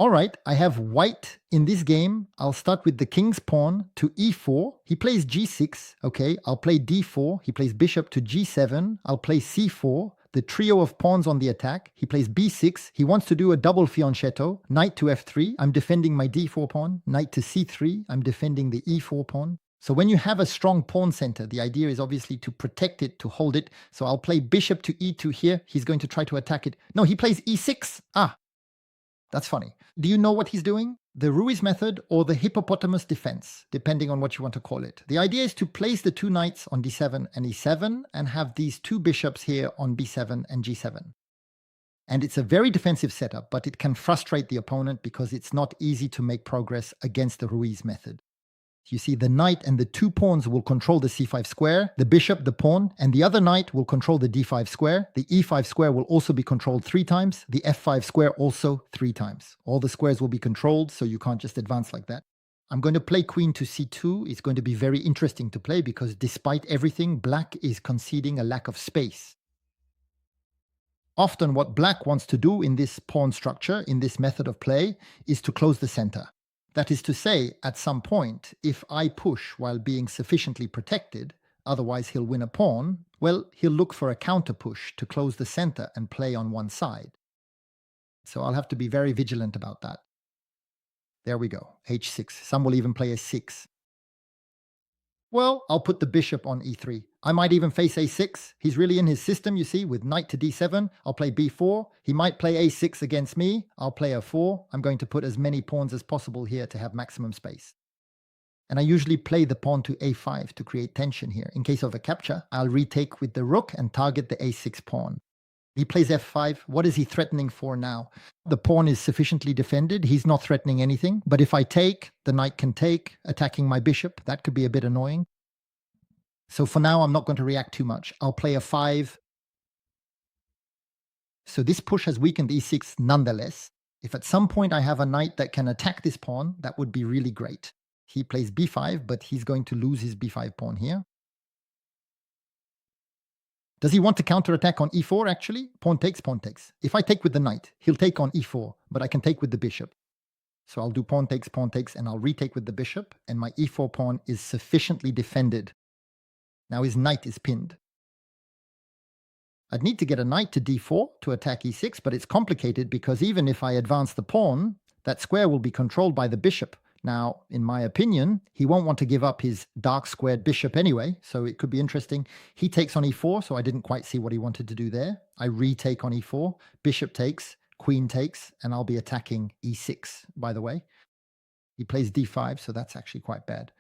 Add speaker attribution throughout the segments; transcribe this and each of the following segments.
Speaker 1: All right, I have white in this game. I'll start with the king's pawn to e4. He plays g6. Okay, I'll play d4. He plays bishop to g7. I'll play c4. The trio of pawns on the attack. He plays b6. He wants to do a double fianchetto. Knight to f3. I'm defending my d4 pawn. Knight to c3. I'm defending the e4 pawn. So when you have a strong pawn center, the idea is obviously to protect it, to hold it. So I'll play bishop to e2 here. He's going to try to attack it. No, he plays e6. That's funny. Do you know what he's doing? The Ruiz method or the hippopotamus defense, depending on what you want to call it. The idea is to place the two knights on d7 and e7 and have these two bishops here on b7 and g7. And it's a very defensive setup, but it can frustrate the opponent because it's not easy to make progress against the Ruiz method. You see, the knight and the two pawns will control the c5 square, the bishop, the pawn, and the other knight will control the d5 square. The e5 square will also be controlled 3 times, the f5 square also 3 times. All the squares will be controlled, so you can't just advance like that. I'm going to play queen to c2. It's going to be very interesting to play because despite everything, black is conceding a lack of space. Often what black wants to do in this pawn structure, in this method of play, is to close the center. That is to say, at some point, if I push while being sufficiently protected, otherwise he'll win a pawn, well, he'll look for a counter push to close the center and play on one side. So I'll have to be very vigilant about that. There we go, h6. Some will even play a6. Well, I'll put the bishop on e3. I might even face a6. He's really in his system, you see, with knight to d7. I'll play b4. He might play a6 against me. I'll play a4. I'm going to put as many pawns as possible here to have maximum space. And I usually play the pawn to a5 to create tension here. In case of a capture, I'll retake with the rook and target the a6 pawn. He plays f5. What is he threatening for now? The pawn is sufficiently defended. He's not threatening anything. But if I take, the knight can take, attacking my bishop. That could be a bit annoying. So for now, I'm not going to react too much. I'll play a5. So this push has weakened e6 nonetheless. If at some point I have a knight that can attack this pawn, that would be really great. He plays b5, but he's going to lose his b5 pawn here. Does he want to counterattack on e4, actually? Pawn takes, pawn takes. If I take with the knight, he'll take on e4, but I can take with the bishop. So I'll do pawn takes, and I'll retake with the bishop, and my e4 pawn is sufficiently defended. Now his knight is pinned. I'd need to get a knight to d4 to attack e6, but it's complicated because even if I advance the pawn, that square will be controlled by the bishop. Now, in my opinion, he won't want to give up his dark squared bishop anyway, so it could be interesting. He takes on e4, so I didn't quite see what he wanted to do there. I retake on e4, bishop takes, queen takes, and I'll be attacking e6, by the way. He plays d5, so that's actually quite bad,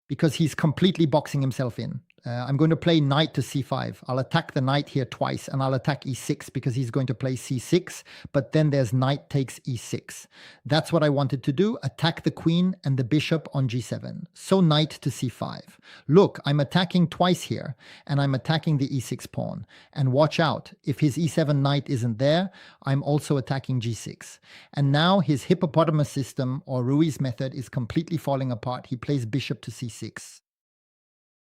Speaker 1: because he's completely boxing himself in. I'm going to play knight to c5. I'll attack the knight here twice, and I'll attack e6 because he's going to play c6, but then there's knight takes e6. That's what I wanted to do, attack the queen and the bishop on g7. So knight to c5. Look, I'm attacking twice here, and I'm attacking the e6 pawn. And watch out, if his e7 knight isn't there, I'm also attacking g6. And now his hippopotamus system, or Ruiz method, is completely falling apart. He plays bishop to c6.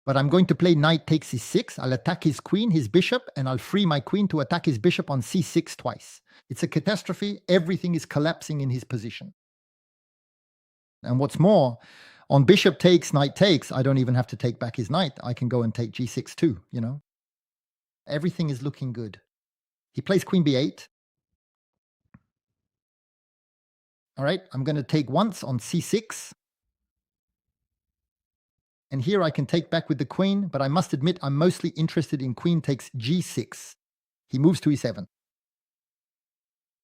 Speaker 1: But I'm going to play knight takes e6. I'll attack his queen, his bishop, and I'll free my queen to attack his bishop on c6 twice. It's a catastrophe. Everything is collapsing in his position. And what's more, on bishop takes, knight takes, I don't even have to take back his knight. I can go and take g6 too, you know. Everything is looking good. He plays queen b8. All right, I'm going to take once on c6. And here I can take back with the queen, but I must admit I'm mostly interested in queen takes g6. He moves to e7.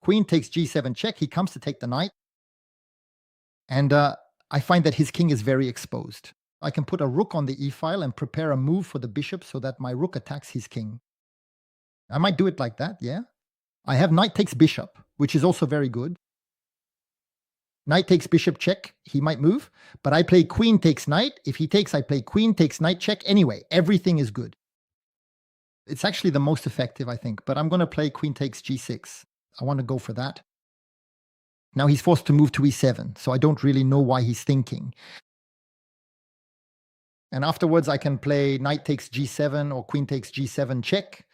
Speaker 1: Queen takes g7 check. He comes to take the knight. And I find that his king is very exposed. I can put a rook on the e-file and prepare a move for the bishop so that my rook attacks his king. I might do it like that, yeah. I have knight takes bishop, which is also very good. Knight takes bishop check, he might move, but I play queen takes knight. If he takes, I play queen takes knight check. Anyway, everything is good. It's actually the most effective, I think, but I'm going to play queen takes g6. I want to go for that. Now he's forced to move to e7, so I don't really know why he's thinking. And afterwards I can play knight takes g7 or queen takes g7 check.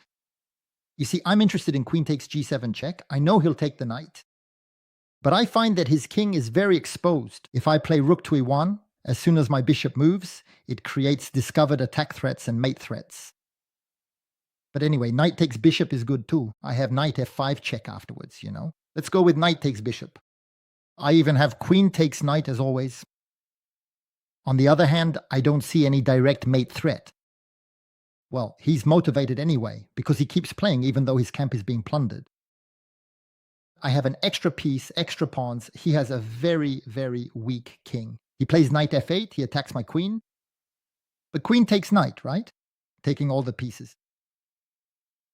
Speaker 1: You see, I'm interested in queen takes g7 check. I know he'll take the knight. But I find that his king is very exposed. If I play rook to e1, as soon as my bishop moves, it creates discovered attack threats and mate threats. But anyway, knight takes bishop is good too. I have knight f5 check afterwards, you know. Let's go with knight takes bishop. I even have queen takes knight as always. On the other hand, I don't see any direct mate threat. Well, he's motivated anyway, because he keeps playing even though his camp is being plundered. I have an extra piece, extra pawns. He has a very, very weak king. He plays knight f8, he attacks my queen. But queen takes knight, right? Taking all the pieces.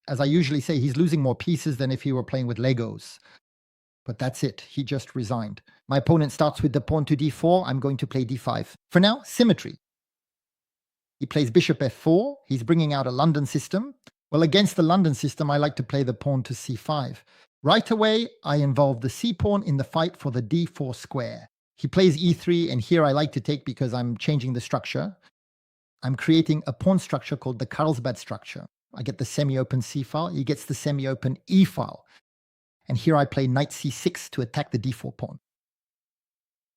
Speaker 1: As I usually say, he's losing more pieces than if he were playing with Legos. But that's it, he just resigned. My opponent starts with the pawn to d4, I'm going to play d5. For now, symmetry. He plays bishop f4, he's bringing out a London system. Well, against the London system, I like to play the pawn to c5. Right away, I involve the c-pawn in the fight for the d4 square. He plays e3, and here I like to take because I'm changing the structure. I'm creating a pawn structure called the Carlsbad structure. I get the semi-open c-file, he gets the semi-open e-file. And here I play knight c6 to attack the d4 pawn.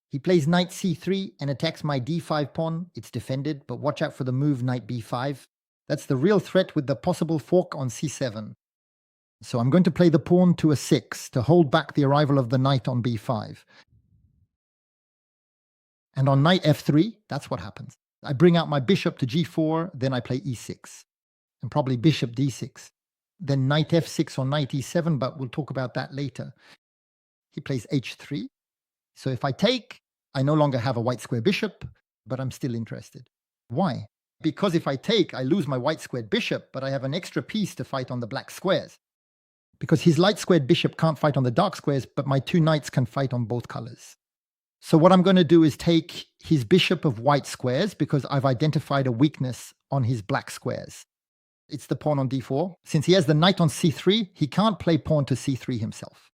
Speaker 1: He plays knight c3 and attacks my d5 pawn. It's defended, but watch out for the move knight b5. That's the real threat with the possible fork on c7. So I'm going to play the pawn to a 6 to hold back the arrival of the knight on b5. And on knight f3, that's what happens. I bring out my bishop to g4, then I play e6, and probably bishop d6. Then knight f6 or knight e7, but we'll talk about that later. He plays h3. So if I take, I no longer have a white square bishop, but I'm still interested. Why? Because if I take, I lose my white squared bishop, but I have an extra piece to fight on the black squares. Because his light squared bishop can't fight on the dark squares, but my two knights can fight on both colors. So what I'm going to do is take his bishop of white squares because I've identified a weakness on his black squares. It's the pawn on d4. Since he has the knight on c3, he can't play pawn to c3 himself.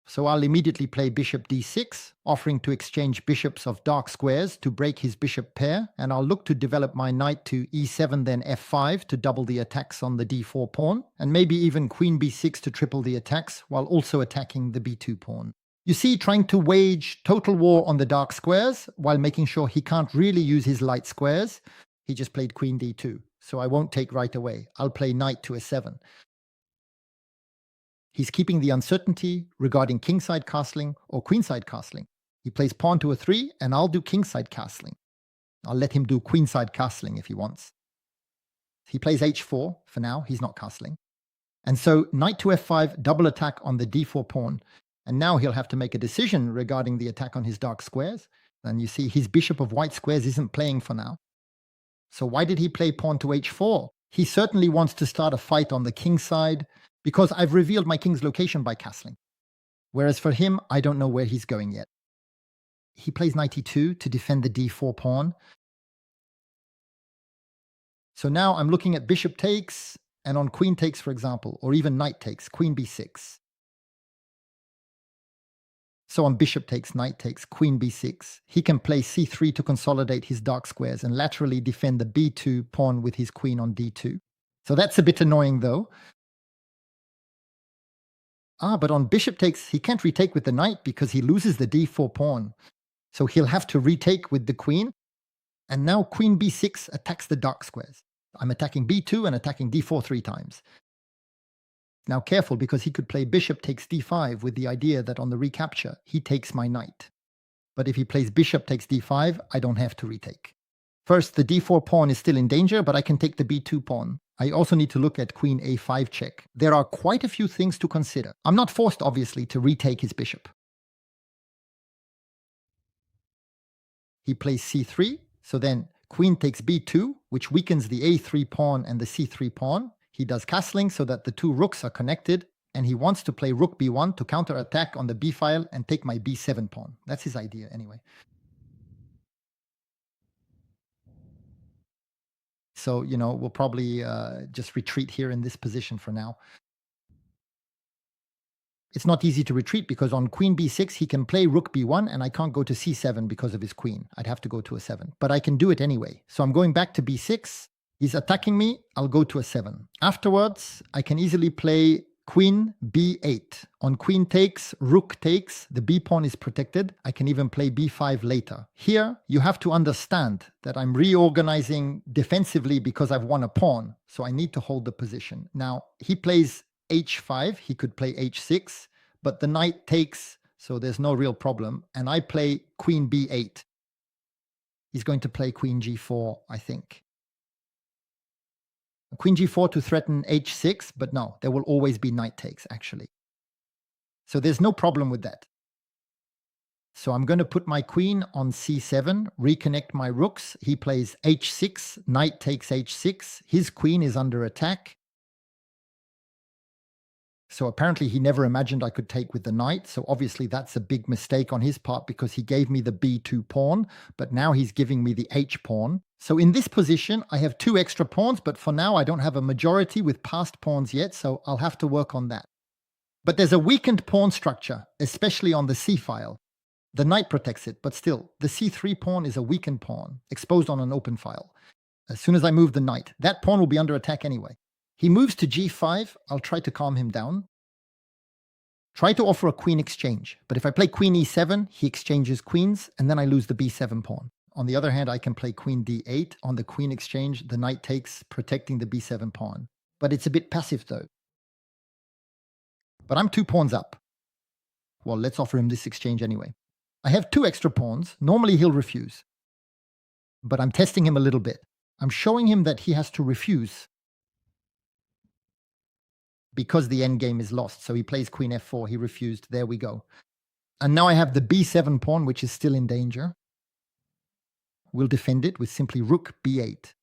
Speaker 1: So I'll immediately play bishop d6, offering to exchange bishops of dark squares to break his bishop pair, and I'll look to develop my knight to e7 then f5 to double the attacks on the d4 pawn, and maybe even queen b6 to triple the attacks while also attacking the b2 pawn. You see, trying to wage total war on the dark squares while making sure he can't really use his light squares. He just played queen d2, so I won't take right away. I'll play knight to a7. He's keeping the uncertainty regarding kingside castling or queenside castling. He plays pawn to a3, and I'll do kingside castling. I'll let him do queenside castling if he wants. He plays h4 for now. He's not castling. And so knight to f5, double attack on the d4 pawn. And now he'll have to make a decision regarding the attack on his dark squares. And you see his bishop of white squares isn't playing for now. So why did he play pawn to h4? He certainly wants to start a fight on the king side because I've revealed my king's location by castling. Whereas for him, I don't know where he's going yet. He plays knight e2 to defend the d4 pawn. So now I'm looking at bishop takes, and on queen takes, for example, or even knight takes, queen b6. So on bishop takes, knight takes, queen b6, he can play c3 to consolidate his dark squares and laterally defend the b2 pawn with his queen on d2. So that's a bit annoying though. But on bishop takes, he can't retake with the knight because he loses the d4 pawn. So he'll have to retake with the queen. And now queen b6 attacks the dark squares. I'm attacking b2 and attacking d4 3 times. Now careful, because he could play bishop takes d5 with the idea that on the recapture, he takes my knight. But if he plays bishop takes d5, I don't have to retake. First, the d4 pawn is still in danger, but I can take the b2 pawn. I also need to look at queen a5 check. There are quite a few things to consider. I'm not forced, obviously, to retake his bishop. He plays c3, so then queen takes b2, which weakens the a3 pawn and the c3 pawn. He does castling so that the two rooks are connected, and he wants to play rook b1 to counterattack on the b file and take my b7 pawn. That's his idea anyway. So, we'll probably just retreat here in this position for now. It's not easy to retreat because on queen b6, he can play rook b1, and I can't go to c7 because of his queen. I'd have to go to a7, but I can do it anyway. So I'm going back to b6. He's attacking me. I'll go to a7. Afterwards, I can easily play Queen b8. On queen takes, rook takes, the b pawn is protected. I can even play b5 later. Here, you have to understand that I'm reorganizing defensively because I've won a pawn, so I need to hold the position. Now, he plays h5, he could play h6, but the knight takes, so there's no real problem, and I play queen b8. He's going to play queen g4, I think. Queen g4 to threaten h6, but no, there will always be knight takes, actually. So there's no problem with that. So I'm going to put my queen on c7, reconnect my rooks. He plays h6, knight takes h6. His queen is under attack. So apparently he never imagined I could take with the knight. So obviously that's a big mistake on his part because he gave me the b2 pawn, but now he's giving me the h pawn. So in this position, I have 2 extra pawns, but for now I don't have a majority with passed pawns yet, so I'll have to work on that. But there's a weakened pawn structure, especially on the c file. The knight protects it, but still, the c3 pawn is a weakened pawn, exposed on an open file. As soon as I move the knight, that pawn will be under attack anyway. He moves to g5. I'll try to calm him down. Try to offer a queen exchange, but if I play queen e7, he exchanges queens, and then I lose the b7 pawn. On the other hand, I can play queen d8. On the queen exchange, the knight takes, protecting the b7 pawn. But it's a bit passive, though. But I'm 2 pawns up. Well, let's offer him this exchange anyway. I have 2 extra pawns. Normally, he'll refuse. But I'm testing him a little bit. I'm showing him that he has to refuse because the endgame is lost. So he plays queen f4. He refused. There we go. And now I have the b7 pawn, which is still in danger. We'll defend it with simply rook b8.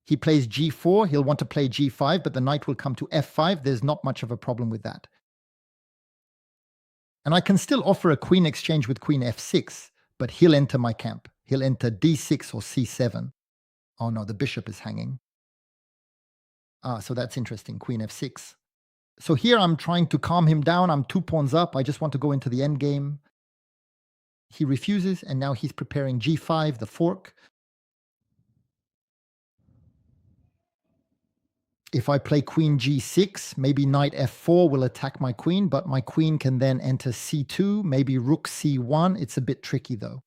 Speaker 1: He plays g4. He'll want to play g5, but the knight will come to f5. There's not much of a problem with that. And I can still offer a queen exchange with queen f6, but he'll enter my camp. He'll enter d6 or c7. Oh no, the bishop is hanging. So that's interesting, queen f6. So here I'm trying to calm him down. I'm 2 pawns up. I just want to go into the endgame. He refuses, and now he's preparing g5, the fork. If I play queen g6, maybe knight f4 will attack my queen, but my queen can then enter c2, maybe rook c1. It's a bit tricky, though.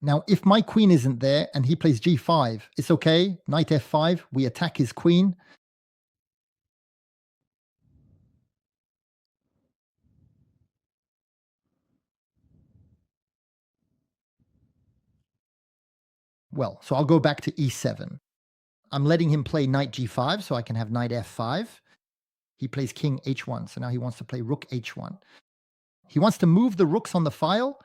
Speaker 1: Now, if my queen isn't there and he plays g5, it's okay. Knight f5, we attack his queen. Well, so I'll go back to e7. I'm letting him play knight g5 so I can have knight f5. He plays king h1, so now he wants to play rook h1. He wants to move the rooks on the file.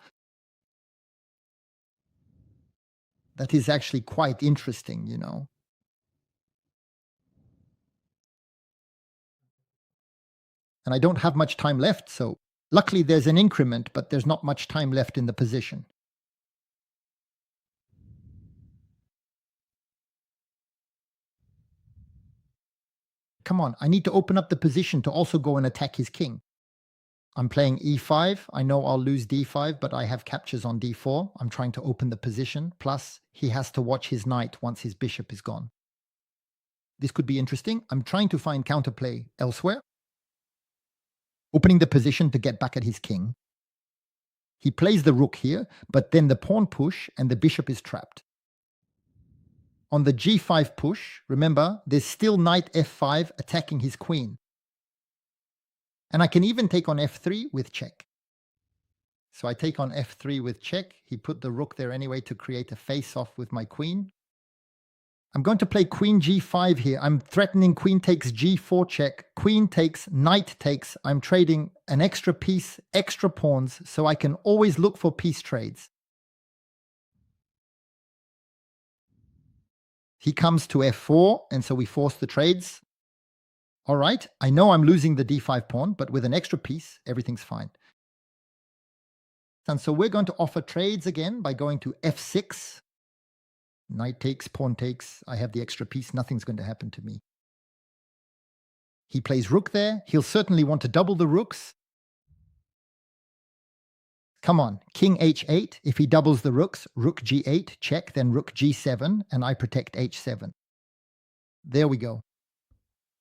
Speaker 1: That is actually quite interesting, you know. And I don't have much time left, so luckily there's an increment, but there's not much time left in the position. Come on, I need to open up the position to also go and attack his king. I'm playing e5. I know I'll lose d5, but I have captures on d4. I'm trying to open the position. Plus, he has to watch his knight once his bishop is gone. This could be interesting. I'm trying to find counterplay elsewhere. Opening the position to get back at his king. He plays the rook here, but then the pawn push and the bishop is trapped. On the g5 push, remember, there's still knight f5 attacking his queen. And I can even take on f3 with check. So I take on f3 with check. He put the rook there anyway to create a face-off with my queen. I'm going to play queen g5 here. I'm threatening queen takes g4 check, queen takes, knight takes. I'm trading an extra piece, extra pawns, so I can always look for piece trades. He comes to f4, and so we force the trades. All right, I know I'm losing the d5 pawn, but with an extra piece, everything's fine. And so we're going to offer trades again by going to f6. Knight takes, pawn takes. I have the extra piece. Nothing's going to happen to me. He plays rook there. He'll certainly want to double the rooks. Come on, king h8. If he doubles the rooks, rook g8, check, then rook g7, and I protect h7. There we go.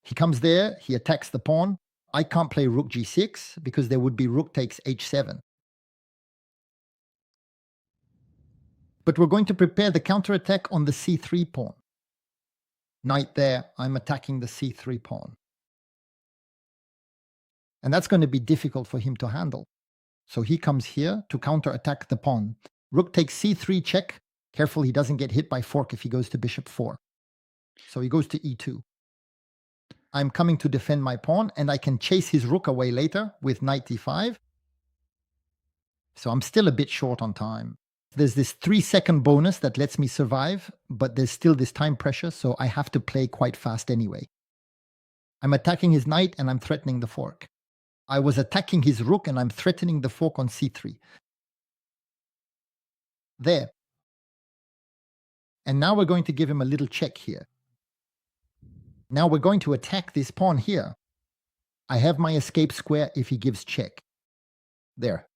Speaker 1: He comes there, he attacks the pawn. I can't play rook g6 because there would be rook takes h7. But we're going to prepare the counterattack on the c3 pawn. Knight there, I'm attacking the c3 pawn. And that's going to be difficult for him to handle. So he comes here to counterattack the pawn. Rook takes c3 check. Careful he doesn't get hit by fork if he goes to bishop 4. So he goes to e2. I'm coming to defend my pawn, and I can chase his rook away later with knight d5. So I'm still a bit short on time. There's this 3-second bonus that lets me survive, but there's still this time pressure, so I have to play quite fast anyway. I'm attacking his knight, and I'm threatening the fork. I was attacking his rook, and I'm threatening the fork on c3. There. And now we're going to give him a little check here. Now we're going to attack this pawn here. I have my escape square if he gives check. There.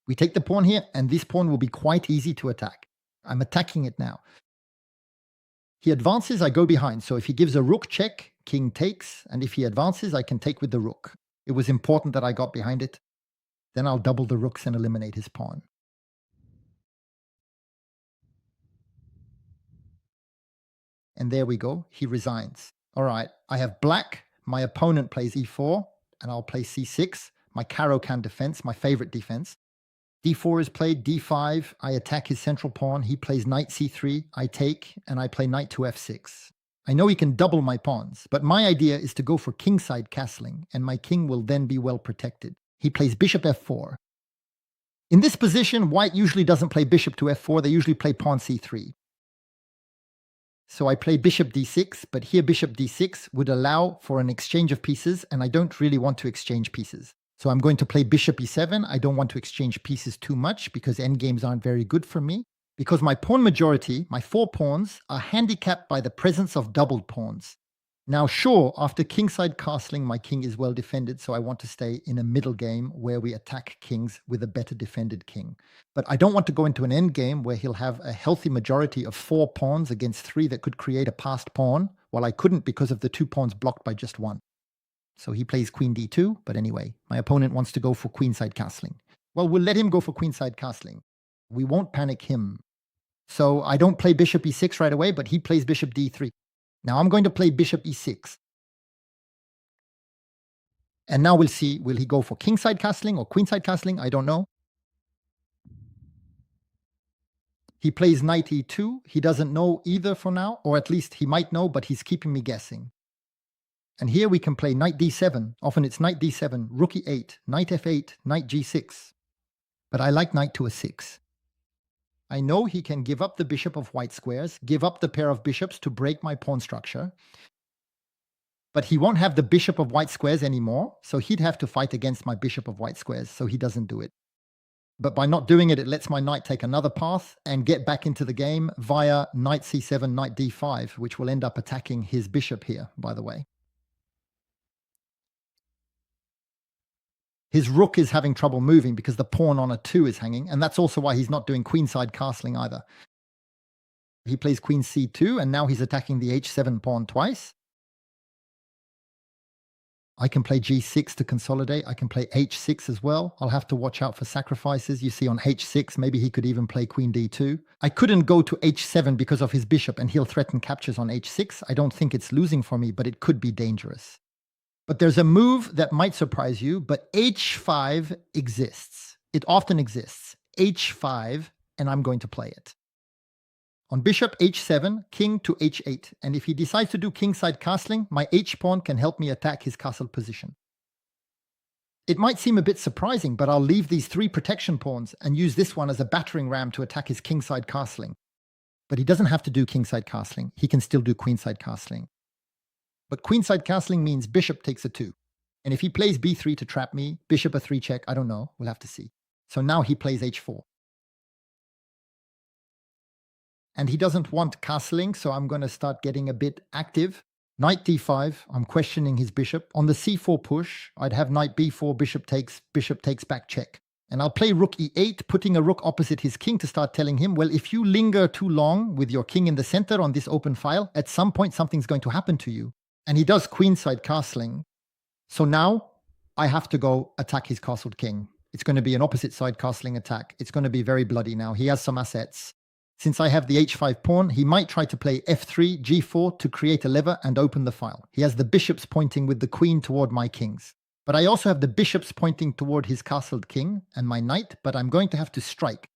Speaker 1: We take the pawn here, and this pawn will be quite easy to attack. I'm attacking it now. He advances, I go behind. So if he gives a rook check, king takes, and if he advances, I can take with the rook. It was important that I got behind it. Then I'll double the rooks and eliminate his pawn. And there we go. He resigns. All right, I have black. My opponent plays e4, and I'll play c6. My Caro-Kann defense, my favorite defense. d4 is played, d5. I attack his central pawn. He plays knight c3. I take, and I play knight to f6. I know he can double my pawns, but my idea is to go for kingside castling, and my king will then be well protected. He plays bishop f4. In this position, white usually doesn't play bishop to f4. They usually play pawn c3. So I play bishop d6, but here bishop d6 would allow for an exchange of pieces, and I don't really want to exchange pieces. So I'm going to play bishop e7. I don't want to exchange pieces too much because endgames aren't very good for me. Because my pawn majority, my 4 pawns, are handicapped by the presence of doubled pawns. Now sure, after kingside castling, my king is well defended, so I want to stay in a middle game where we attack kings with a better defended king. But I don't want to go into an endgame where he'll have a healthy majority of 4 pawns against 3 that could create a passed pawn, while I couldn't because of the 2 pawns blocked by just 1. So he plays queen d2, but anyway, my opponent wants to go for queenside castling. Well, we'll let him go for queenside castling. We won't panic him. So I don't play bishop e6 right away, but he plays bishop d3. Now I'm going to play bishop e6. And now we'll see, will he go for kingside castling or queenside castling? I don't know. He plays knight e2. He doesn't know either for now, or at least he might know, but he's keeping me guessing. And here we can play knight d7. Often it's knight d7, rook e8, knight f8, knight g6. But I like knight to a6. I know he can give up the bishop of white squares, give up the pair of bishops to break my pawn structure. But he won't have the bishop of white squares anymore, so he'd have to fight against my bishop of white squares, so he doesn't do it. But by not doing it, it lets my knight take another path and get back into the game via knight c7, knight d5, which will end up attacking his bishop here, by the way. His rook is having trouble moving because the pawn on a 2 is hanging, and that's also why he's not doing queenside castling either. He plays queen c2, and now he's attacking the h7 pawn twice. I can play g6 to consolidate. I can play h6 as well. I'll have to watch out for sacrifices. You see on h6, maybe he could even play queen d2. I couldn't go to h7 because of his bishop, and he'll threaten captures on h6. I don't think it's losing for me, but it could be dangerous. But there's a move that might surprise you, but h5 exists. It often exists. h5, and I'm going to play it. On bishop h7, king to h8, and if he decides to do kingside castling, my h-pawn can help me attack his castle position. It might seem a bit surprising, but I'll leave these 3 protection pawns and use this one as a battering ram to attack his kingside castling. But he doesn't have to do kingside castling. He can still do queenside castling. But queenside castling means bishop takes a 2. And if he plays b3 to trap me, bishop a3 check, I don't know, we'll have to see. So now he plays h4. And he doesn't want castling, so I'm going to start getting a bit active. Knight d5, I'm questioning his bishop. On the c4 push, I'd have knight b4, bishop takes back check. And I'll play rook e8, putting a rook opposite his king to start telling him, well, if you linger too long with your king in the center on this open file, at some point something's going to happen to you. And he does queenside castling. So now I have to go attack his castled king. It's going to be an opposite side castling attack. It's going to be very bloody now. He has some assets. Since I have the h5 pawn, he might try to play f3, g4 to create a lever and open the file. He has the bishops pointing with the queen toward my kings. But I also have the bishops pointing toward his castled king and my knight, but I'm going to have to strike.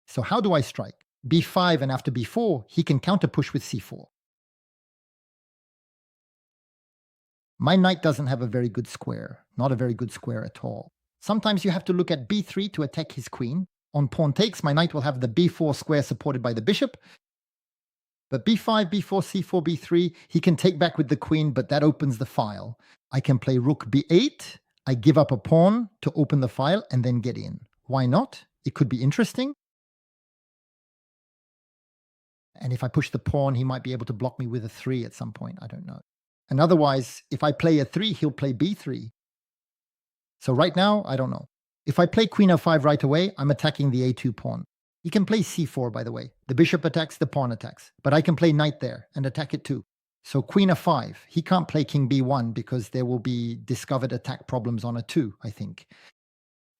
Speaker 1: So how do I strike? b5, and after b4, he can counter push with c4. My knight doesn't have a very good square, not a very good square at all. Sometimes you have to look at b3 to attack his queen. On pawn takes, my knight will have the b4 square supported by the bishop. But b5, b4, c4, b3, he can take back with the queen, but that opens the file. I can play rook b8, I give up a pawn to open the file and then get in. Why not? It could be interesting. And if I push the pawn, he might be able to block me with a 3 at some point. I don't know. And otherwise, if I play a 3, he'll play b3. So right now, I don't know. If I play queen f5 right away, I'm attacking the a2 pawn. He can play c4, by the way. The bishop attacks, the pawn attacks. But I can play knight there and attack it too. So queen f5. He can't play king b1 because there will be discovered attack problems on a 2, I think.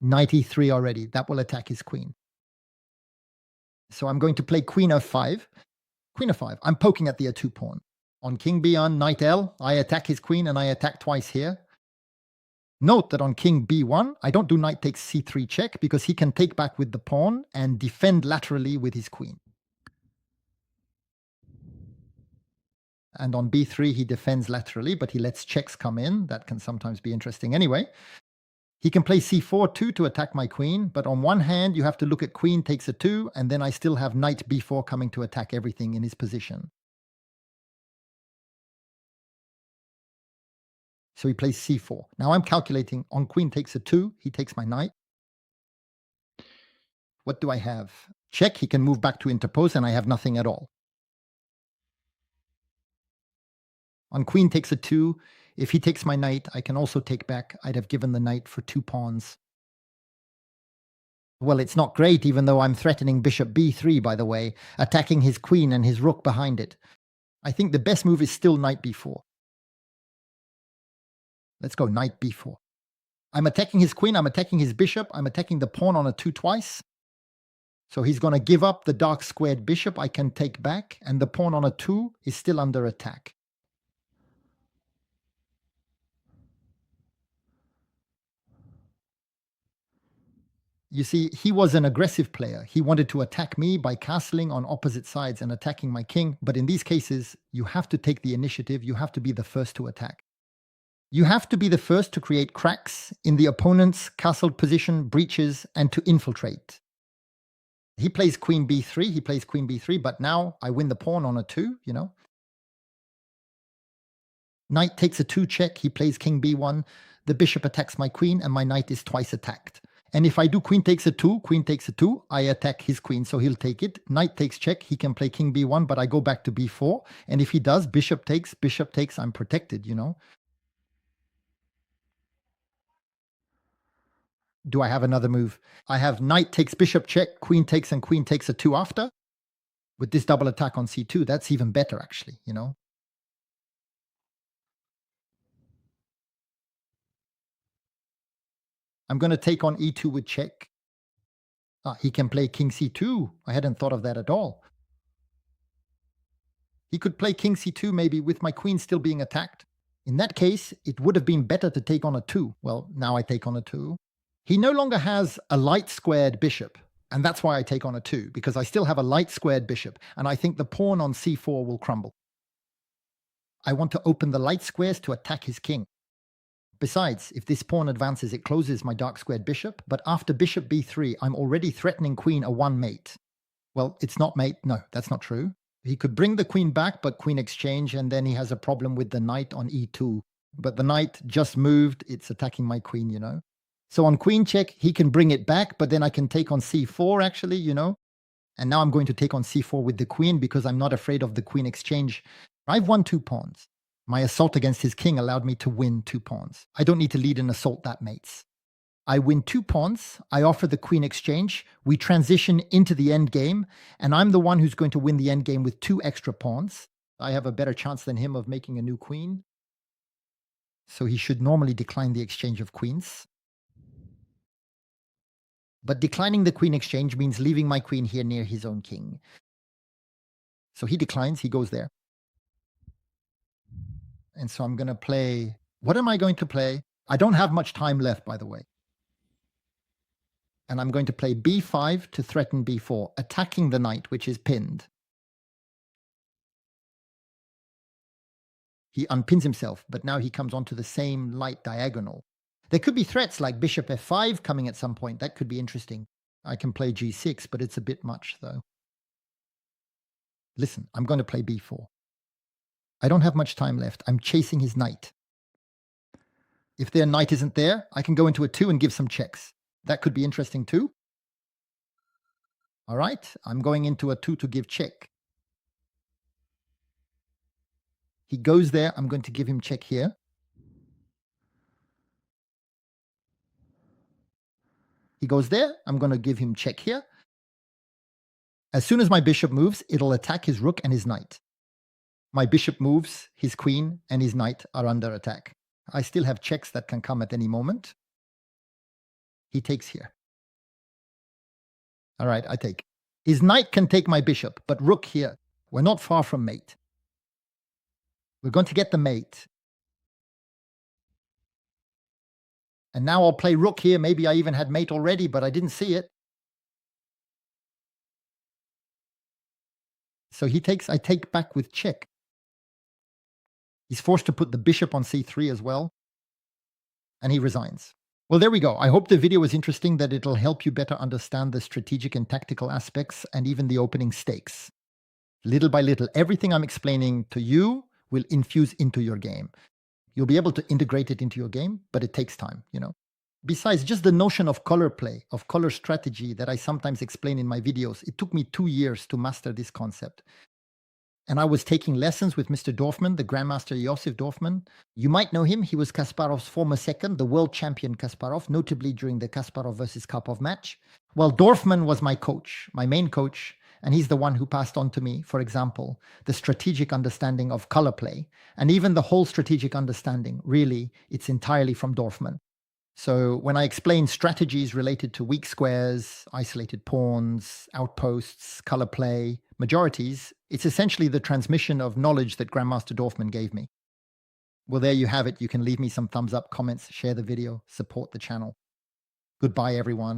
Speaker 1: Knight e3 already. That will attack his queen. So I'm going to play queen f5. Queen f5. I'm poking at the a2 pawn. On king b1, knight l, I attack his queen and I attack twice here. Note that on king b1, I don't do knight takes c3 check because he can take back with the pawn and defend laterally with his queen. And on b3, he defends laterally, but he lets checks come in. That can sometimes be interesting anyway. He can play c4 too to attack my queen, but on one hand, you have to look at queen takes a 2, and then I still have knight b4 coming to attack everything in his position. So he plays c4. Now I'm calculating on queen takes a 2, he takes my knight. What do I have? Check, he can move back to interpose, and I have nothing at all. On queen takes a 2, if he takes my knight, I can also take back. I'd have given the knight for 2 pawns. Well, it's not great, even though I'm threatening bishop b3, by the way, attacking his queen and his rook behind it. I think the best move is still knight b4. Let's go knight b4. I'm attacking his queen, I'm attacking his bishop, I'm attacking the pawn on a 2 twice. So he's going to give up the dark squared bishop I can take back, and the pawn on a 2 is still under attack. You see, he was an aggressive player. He wanted to attack me by castling on opposite sides and attacking my king. But in these cases, you have to take the initiative. You have to be the first to attack. You have to be the first to create cracks in the opponent's castled position, breaches, and to infiltrate. He plays queen b3, he plays queen b3, but now I win the pawn on a 2, you know. Knight takes a 2 check, he plays king b1, the bishop attacks my queen, and my knight is twice attacked. And if I do queen takes a 2, I attack his queen, so he'll take it. Knight takes check, he can play king b1, but I go back to b4. And if he does, bishop takes, I'm protected, you know. Do I have another move? I have knight takes bishop check, queen takes, and queen takes a 2 after. With this double attack on c2, that's even better, actually, you know. I'm going to take on e2 with check. He can play king c2. I hadn't thought of that at all. He could play king c2 maybe with my queen still being attacked. In that case, it would have been better to take on a 2. Well, now I take on a 2. He no longer has a light squared bishop. And that's why I take on a 2, because I still have a light squared bishop. And I think the pawn on c4 will crumble. I want to open the light squares to attack his king. Besides, if this pawn advances, it closes my dark squared bishop. But after bishop b3, I'm already threatening queen a 1 mate. Well, it's not mate. No, that's not true. He could bring the queen back, but queen exchange, and then he has a problem with the knight on e2. But the knight just moved. It's attacking my queen, you know. So on queen check, he can bring it back, but then I can take on c4, actually, you know. And now I'm going to take on c4 with the queen because I'm not afraid of the queen exchange. I've won 2 pawns. My assault against his king allowed me to win 2 pawns. I don't need to lead an assault that mates. I win 2 pawns. I offer the queen exchange. We transition into the end game, and I'm the one who's going to win the end game with 2 extra pawns. I have a better chance than him of making a new queen. So he should normally decline the exchange of queens. But declining the queen exchange means leaving my queen here near his own king. So he declines, he goes there. And so I'm going to play. What am I going to play? I don't have much time left, by the way. And I'm going to play b5 to threaten b4, attacking the knight, which is pinned. He unpins himself, but now he comes onto the same light diagonal. There could be threats like bishop f5 coming at some point. That could be interesting. I can play g6, but it's a bit much, though. Listen, I'm going to play b4. I don't have much time left. I'm chasing his knight. If their knight isn't there, I can go into a 2 and give some checks. That could be interesting too. All right, I'm going into a 2 to give check. He goes there. I'm going to give him check here. He goes there. I'm going to give him check here. As soon as my bishop moves, it'll attack his rook and his knight. My bishop moves, his queen and his knight are under attack. I still have checks that can come at any moment. He takes here. All right, I take. His knight can take my bishop, but rook here. We're not far from mate. We're going to get the mate. And now I'll play rook here. Maybe I even had mate already, but I didn't see it. So he takes, I take back with check. He's forced to put the bishop on c3 as well. And he resigns. Well, there we go. I hope the video was interesting, that it'll help you better understand the strategic and tactical aspects and even the opening stakes. Little by little, everything I'm explaining to you will infuse into your game. You'll be able to integrate it into your game, but it takes time, you know. Besides just the notion of color play, of color strategy that I sometimes explain in my videos, it took me 2 years to master this concept. And I was taking lessons with Mr. Dorfman, the Grandmaster Iossif Dorfman. You might know him. He was Kasparov's former second, the world champion Kasparov, notably during the Kasparov versus Karpov match. Well, Dorfman was my coach, my main coach, and he's the one who passed on to me, for example, the strategic understanding of color play, and even the whole strategic understanding. Really, it's entirely from Dorfman. So when I explain strategies related to weak squares, isolated pawns, outposts, color play, majorities, it's essentially the transmission of knowledge that Grandmaster Dorfman gave me. Well, there you have it. You can leave me some thumbs up, comments, share the video, support the channel. Goodbye, everyone.